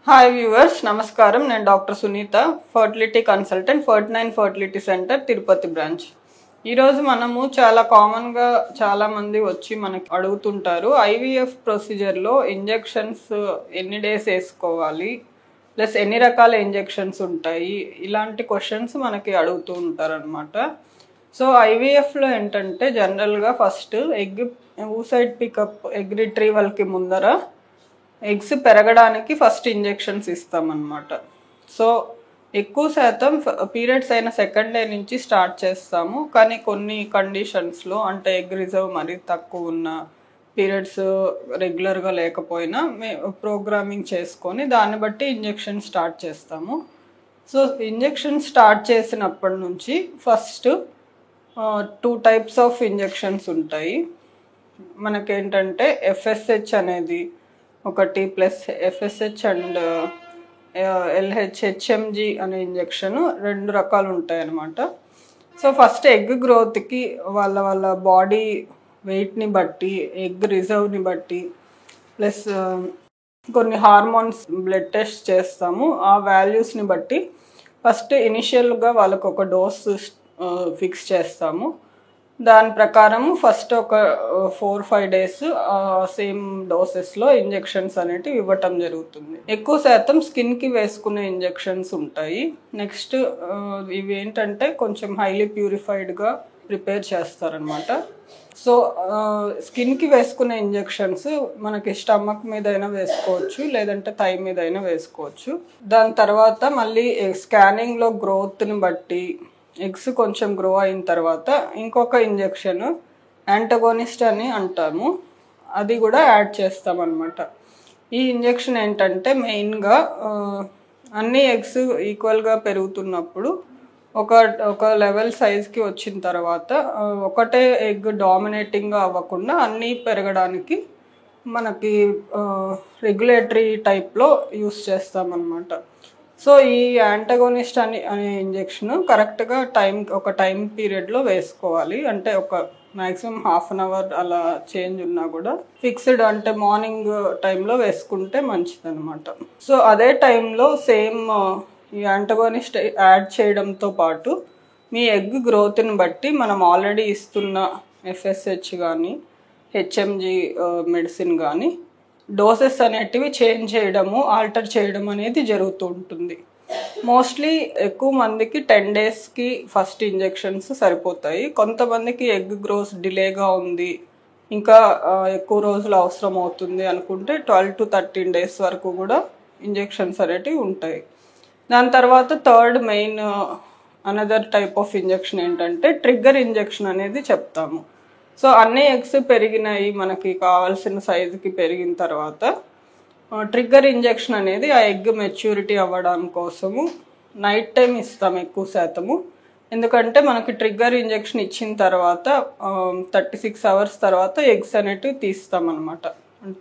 Hi viewers, నమస్కారం. నేను doctor Sunitha, fertility consultant, 49 fertility centre, Tirupati branch. ఈరోజు మనము చాలా కామన్గా చాలామంది వచ్చి మనకి అడుగుతుంటారు, ఐవీఎఫ్ ప్రొసీజర్లో ఇంజెక్షన్స్ ఎన్ని డేస్ వేసుకోవాలి, ప్లస్ ఎన్ని రకాల ఇంజెక్షన్స్ ఉంటాయి, ఇలాంటి క్వశ్చన్స్ మనకి అడుగుతూ ఉంటారు అనమాట. సో ఐవీఎఫ్లో ఏంటంటే జనరల్గా first egg oocyte pickup, egg రిట్రీవల్కి ముందర ఎగ్స్ పెరగడానికి ఫస్ట్ ఇంజెక్షన్స్ ఇస్తామన్నమాట. సో ఎక్కువ శాతం పీరియడ్స్ అయిన సెకండ్ డే నుంచి స్టార్ట్ చేస్తాము. కానీ కొన్ని కండిషన్స్లో, అంటే ఎగ్ రిజర్వ్ మరీ తక్కువ ఉన్న, పీరియడ్స్ రెగ్యులర్గా లేకపోయినా ప్రోగ్రామింగ్ చేసుకొని దాన్ని బట్టి ఇంజెక్షన్ స్టార్ట్ చేస్తాము. సో ఇంజెక్షన్ స్టార్ట్ చేసినప్పటి నుంచి ఫస్ట్ 2 టైప్స్ ఆఫ్ ఇంజెక్షన్స్ ఉంటాయి. మనకేంటంటే ఎఫ్ఎస్హెచ్ అనేది ఒకటి, ప్లస్ ఎఫ్ఎస్హెచ్ అండ్ హెచ్ఎంజి అనే ఇంజెక్షన్ 2 రకాలు ఉంటాయి అన్నమాట. సో ఫస్ట్ ఎగ్ గ్రోత్కి వాళ్ళ బాడీ వెయిట్ని బట్టి, ఎగ్ రిజర్వ్ని బట్టి, ప్లస్ కొన్ని హార్మోన్స్ బ్లడ్ టెస్ట్ చేస్తాము. ఆ వాల్యూస్ని బట్టి ఫస్ట్ ఇనిషియల్గా వాళ్ళకు ఒక డోస్ ఫిక్స్ చేస్తాము. దాని ప్రకారము ఫస్ట్ ఒక 4-5 డేస్ సేమ్ డోసెస్లో ఇంజెక్షన్స్ అనేటివి ఇవ్వటం జరుగుతుంది. ఎక్కువ శాతం స్కిన్కి వేసుకునే ఇంజెక్షన్స్ ఉంటాయి. నెక్స్ట్ ఇవి ఏంటంటే కొంచెం హైలీ ప్యూరిఫైడ్గా ప్రిపేర్ చేస్తారనమాట. సో స్కిన్కి వేసుకునే ఇంజెక్షన్స్ మనకి స్టమక్ మీద అయినా వేసుకోవచ్చు, లేదంటే థై మీద అయినా వేసుకోవచ్చు. దాని తర్వాత మళ్ళీ స్కానింగ్లో గ్రోత్ని బట్టి ఎగ్స్ కొంచెం గ్రో అయిన తర్వాత ఇంకొక ఇంజెక్షన్ యాంటగోనిస్ట్ అని అంటాము, అది కూడా యాడ్ చేస్తామన్నమాట. ఈ ఇంజెక్షన్ ఏంటంటే మెయిన్గా అన్ని ఎగ్స్ ఈక్వల్గా పెరుగుతున్నప్పుడు ఒక లెవెల్ సైజ్కి వచ్చిన తర్వాత ఒకటే ఎగ్ డామినేటింగ్గా అవ్వకుండా అన్నీ పెరగడానికి మనకి రెగ్యులేటరీ టైప్లో యూస్ చేస్తామన్నమాట. సో ఈ యాంటగోనిస్ట్ అనే ఇంజెక్షన్ కరెక్ట్గా ఒక టైం పీరియడ్లో వేసుకోవాలి. అంటే ఒక మ్యాక్సిమం ½ అన్ అవర్ అలా చేంజ్ ఉన్నా కూడా ఫిక్స్డ్, అంటే మార్నింగ్ టైంలో వేసుకుంటే మంచిది అనమాట. సో అదే టైంలో సేమ్ ఈ యాంటగోనిస్ట్ యాడ్ చేయడంతో పాటు మీ ఎగ్ గ్రోత్ని బట్టి మనం ఆల్రెడీ ఇస్తున్న ఎఫ్ఎస్హెచ్ కానీ హెచ్ఎంజి మెడిసిన్ కానీ డోసెస్ అనేటివి చేంజ్ చేయడము, ఆల్టర్ చేయడం అనేది జరుగుతూ ఉంటుంది. మోస్ట్లీ ఎక్కువ మందికి 10 డేస్కి ఫస్ట్ ఇంజెక్షన్స్ సరిపోతాయి. కొంతమందికి ఎగ్ గ్రోత్ డిలేగా ఉంది, ఇంకా ఎక్కువ రోజులు అవసరం అవుతుంది అనుకుంటే 12 to 13 డేస్ వరకు కూడా ఇంజెక్షన్స్ అనేటివి ఉంటాయి. దాని తర్వాత third main another type of injection ఏంటంటే ట్రిగ్గర్ ఇంజెక్షన్ అనేది చెప్తాము. సో అన్ని ఎగ్స్ పెరిగినాయి, మనకి కావాల్సిన సైజుకి పెరిగిన తర్వాత ట్రిగ్గర్ ఇంజెక్షన్ అనేది ఆ ఎగ్ మెచ్యూరిటీ అవ్వడం కోసము నైట్ టైం ఇస్తాం ఎక్కువ శాతము. ఎందుకంటే మనకి ట్రిగ్గర్ ఇంజెక్షన్ ఇచ్చిన తర్వాత 36 అవర్స్ తర్వాత ఎగ్స్ అనేటివి తీస్తాం అనమాట,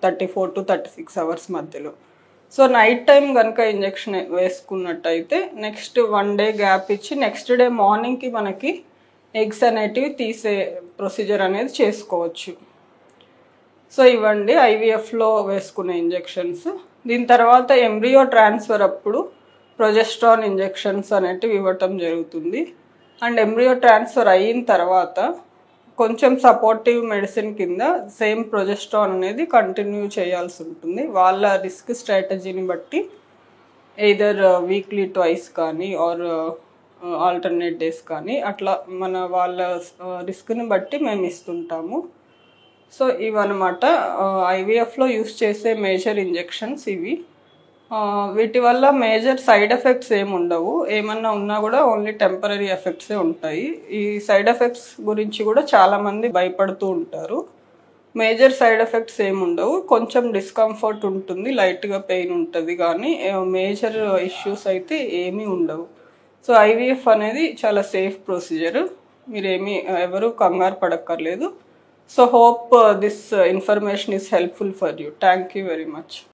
34 to 36 అవర్స్ మధ్యలో. సో నైట్ టైం కనుక ఇంజెక్షన్ వేసుకున్నట్టయితే నెక్స్ట్ 1 డే గ్యాప్ ఇచ్చి నెక్స్ట్ డే మార్నింగ్కి మనకి ఎగ్స్ అనేటివి తీసే ప్రొసీజర్ అనేది చేసుకోవచ్చు. సో ఇవ్వండి ఐవీఎఫ్లో వేసుకునే ఇంజెక్షన్స్. దీని తర్వాత ఎంబ్రియో ట్రాన్స్ఫర్ అప్పుడు ప్రొజెస్ట్రాన్ ఇంజెక్షన్స్ అనేటివి ఇవ్వటం జరుగుతుంది. అండ్ ఎంబ్రియో ట్రాన్స్ఫర్ అయిన తర్వాత కొంచెం సపోర్టివ్ మెడిసిన్ కింద సేమ్ ప్రొజెస్ట్రాన్ అనేది కంటిన్యూ చేయాల్సి ఉంటుంది. వాళ్ళ రిస్క్ స్ట్రాటజీని బట్టి ఎయిదర్ వీక్లీ ట్వైస్ కానీ ఆర్ ఆల్టర్నేట్ డేస్ కానీ అట్లా వాళ్ళ రిస్క్ని బట్టి మేము ఇస్తుంటాము. సో ఇవన్నమాట ఐవీఎఫ్లో యూస్ చేసే మేజర్ ఇంజెక్షన్స్ ఇవి. వీటి వల్ల మేజర్ సైడ్ ఎఫెక్ట్స్ ఏమి ఉండవు, ఏమన్నా ఉన్నా కూడా ఓన్లీ టెంపరీ ఎఫెక్ట్సే ఉంటాయి. ఈ సైడ్ ఎఫెక్ట్స్ గురించి కూడా చాలామంది భయపడుతూ ఉంటారు. మేజర్ సైడ్ ఎఫెక్ట్స్ ఏమి ఉండవు, కొంచెం డిస్కంఫర్ట్ ఉంటుంది, లైట్గా పెయిన్ ఉంటుంది, కానీ మేజర్ ఇష్యూస్ అయితే ఏమీ ఉండవు. సో ఐవీఎఫ్ అనేది చాలా సేఫ్ ప్రొసీజర్, ఎవరు కంగారు పడక్కర్లేదు. So hope this information is helpful for you. Thank you very much.